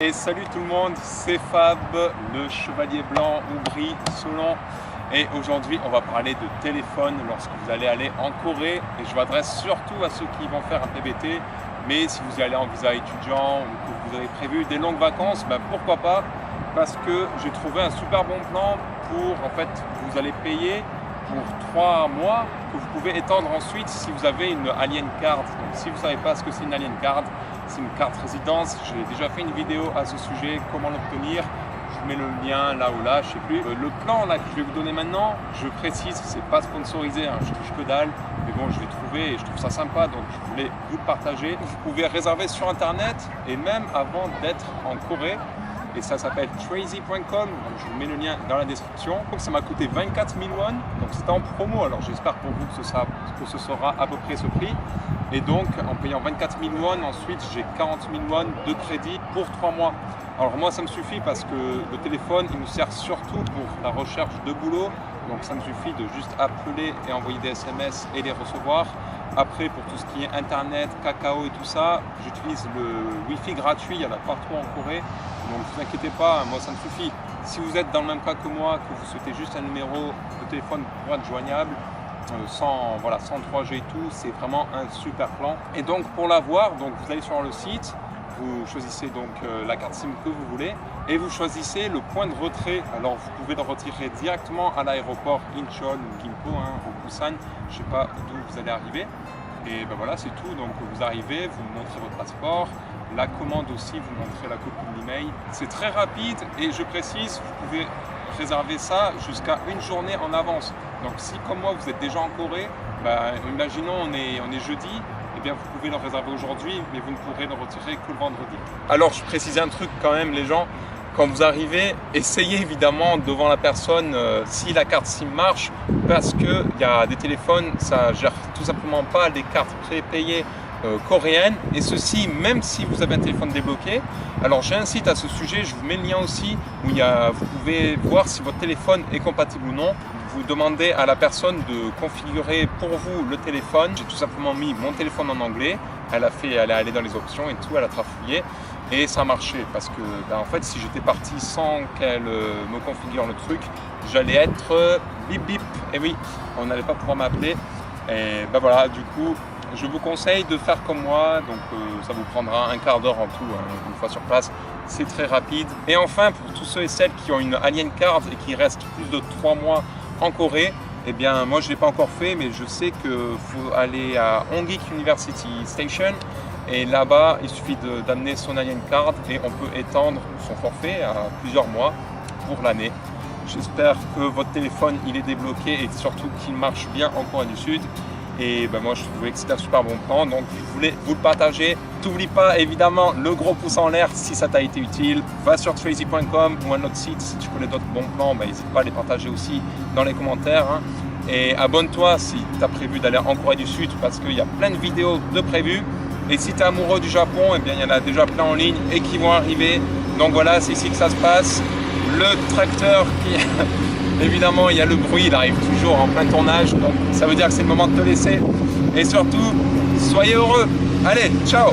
Et salut tout le monde, c'est Fab, le chevalier blanc ou gris selon. Et aujourd'hui, on va parler de téléphone lorsque vous allez aller en Corée. Et je m'adresse surtout à ceux qui vont faire un PBT. Mais si vous y allez en visa étudiant ou que vous avez prévu des longues vacances, ben pourquoi pas? Parce que j'ai trouvé un super bon plan pour, en fait, vous allez payer pour 3 mois que vous pouvez étendre ensuite si vous avez une Alien Card. Donc si vous ne savez pas ce que c'est une Alien Card, c'est une carte résidence. J'ai déjà fait une vidéo à ce sujet, comment l'obtenir. Je vous mets le lien là ou là, je ne sais plus. Le plan là que je vais vous donner maintenant, je précise, c'est pas sponsorisé, hein, je touche que dalle. Mais bon, je l'ai trouvé et je trouve ça sympa, donc je voulais vous le partager. Vous pouvez réserver sur internet et même avant d'être en Corée. Et ça s'appelle Trazy.com, donc je vous mets le lien dans la description. Donc ça m'a coûté 24 000 won, donc c'était en promo, alors j'espère pour vous que ce sera à peu près ce prix. Et donc en payant 24 000 won, ensuite j'ai 40 000 won de crédit pour 3 mois. Alors moi ça me suffit parce que le téléphone il nous sert surtout pour la recherche de boulot. Donc ça me suffit de juste appeler et envoyer des SMS et les recevoir. Après, pour tout ce qui est internet, cacao et tout ça, j'utilise le Wi-Fi gratuit, il y en a partout en Corée. Donc ne vous inquiétez pas, moi ça me suffit. Si vous êtes dans le même cas que moi, que vous souhaitez juste un numéro de téléphone pour être joignable, sans 3G et tout, c'est vraiment un super plan. Et donc pour l'avoir, donc vous allez sur le site, vous choisissez donc la carte SIM que vous voulez et vous choisissez le point de retrait. Alors vous pouvez le retirer directement à l'aéroport Incheon ou Gimpo, au Busan, je ne sais pas d'où vous allez arriver. Et ben voilà, c'est tout. Donc vous arrivez, vous montrez votre passeport, la commande aussi, vous montrez la copie de l'email. C'est très rapide et je précise, vous pouvez réserver ça jusqu'à une journée en avance. Donc si comme moi vous êtes déjà en Corée, ben, imaginons on est jeudi, eh bien vous pouvez le réserver aujourd'hui, mais vous ne pourrez le retirer que le vendredi. Alors je précise un truc quand même les gens, quand vous arrivez, essayez évidemment devant la personne si la carte SIM marche, parce qu'il y a des téléphones, ça gère tout simplement pas les cartes prépayées coréennes, et ceci même si vous avez un téléphone débloqué. Alors j'ai un site à ce sujet, je vous mets le lien aussi, où vous pouvez voir si votre téléphone est compatible ou non. Vous demandez à la personne de configurer pour vous le téléphone. J'ai tout simplement mis mon téléphone en anglais, elle est allée dans les options et tout, elle a trafouillé. Et ça a marché parce que en fait si j'étais parti sans qu'elle me configure le truc, j'allais être bip bip, et oui, on n'allait pas pouvoir m'appeler. Et ben voilà, du coup je vous conseille de faire comme moi, donc ça vous prendra un quart d'heure en tout, une fois sur place, c'est très rapide. Et enfin pour tous ceux et celles qui ont une Alien Card et qui restent plus de 3 mois en Corée, eh bien moi je ne l'ai pas encore fait, mais je sais qu'il faut aller à Hongik University Station. Et là-bas, il suffit d'amener son Alien Card et on peut étendre son forfait à plusieurs mois pour l'année. J'espère que votre téléphone il est débloqué et surtout qu'il marche bien en Corée du Sud. Et ben moi je trouvais que c'était un super bon plan, donc je voulais vous le partager. N'oublie pas évidemment le gros pouce en l'air si ça t'a été utile. Va sur Trazy.com ou un autre site si tu connais d'autres bons plans, n'hésite pas à les partager aussi dans les commentaires. Et abonne-toi si tu as prévu d'aller en Corée du Sud parce qu'il y a plein de vidéos de prévues. Et si tu es amoureux du Japon, eh bien il y en a déjà plein en ligne et qui vont arriver. Donc voilà, c'est ici que ça se passe. Le tracteur qui... Évidemment, il y a le bruit, il arrive toujours en plein tournage. Donc ça veut dire que c'est le moment de te laisser. Et surtout, soyez heureux. Allez, ciao!